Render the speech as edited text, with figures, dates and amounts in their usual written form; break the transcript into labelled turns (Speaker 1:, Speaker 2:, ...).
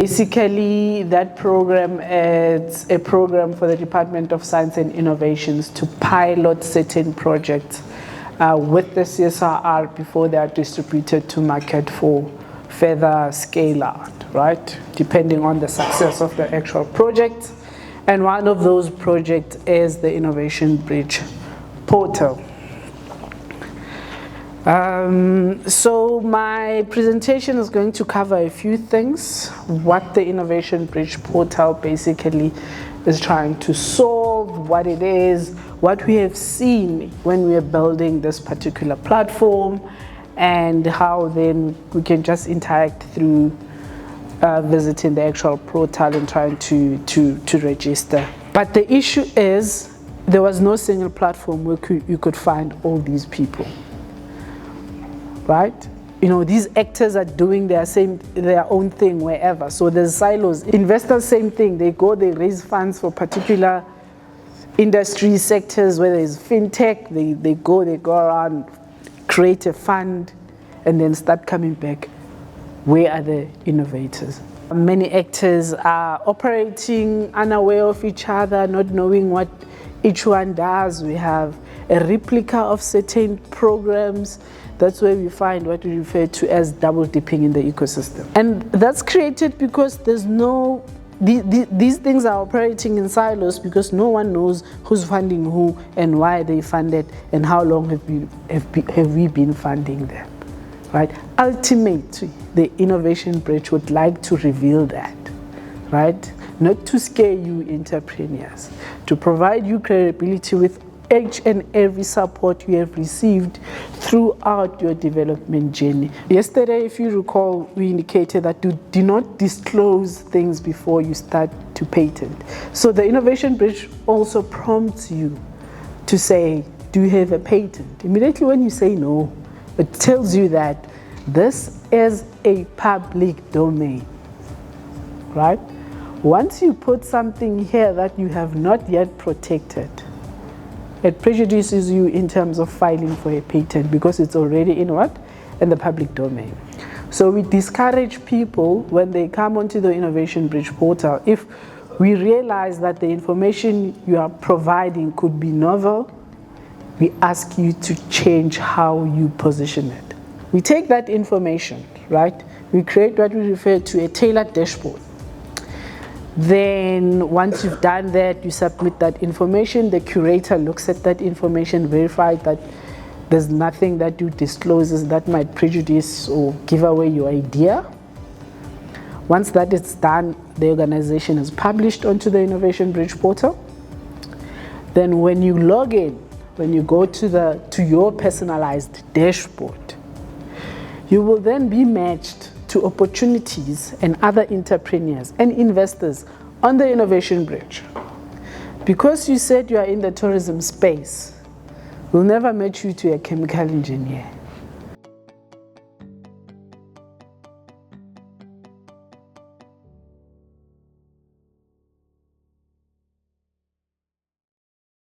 Speaker 1: Basically, that program is a program for the Department of Science and Innovations to pilot certain projects with the CSIR before they are distributed to market for further scale out, right? Depending on the success of the actual project. And one of those projects is the Innovation Bridge portal. So my presentation is going to cover a few things. What the Innovation Bridge portal basically is trying to solve, what it is, what we have seen when we are building this particular platform, and how then we can just interact through visiting the actual portal and trying to register. But the issue is there was no single platform where you could find all these people. Right? You know, these actors are doing their own thing wherever. So there's silos. Investors, same thing. They go, they raise funds for particular industry sectors, whether it's fintech, they go around, create a fund, and then start coming back. Where are the innovators? Many actors are operating unaware of each other, not knowing what each one does. We have a replica of certain programs. That's where we find what we refer to as double dipping in the ecosystem. And that's created because there's no, these things are operating in silos because no one knows who's funding who and why they funded and how long have we been funding them, right? Ultimately, the Innovation Bridge would like to reveal that, right? Not to scare you entrepreneurs, to provide you credibility with each and every support you have received throughout your development journey. Yesterday, if you recall, we indicated that you do not disclose things before you start to patent. So the Innovation Bridge also prompts you to say, do you have a patent? Immediately when you say no, it tells you that this is a public domain, right? Once you put something here that you have not yet protected, it prejudices you in terms of filing for a patent because it's already in what? In the public domain. So we discourage people when they come onto the Innovation Bridge portal, if we realize that the information you are providing could be novel, we ask you to change how you position it. We take that information, right? We create what we refer to a tailored dashboard. Then once you've done that, you submit that information. The curator looks at that information, verifies that there's nothing that you discloses that might prejudice or give away your idea. Once that is done, the organization is published onto the Innovation Bridge portal. Then when you log in, when you go to your personalized dashboard, you will then be matched to opportunities and other entrepreneurs and investors on the Innovation Bridge. Because you said you are in the tourism space, we'll never match you to a chemical engineer.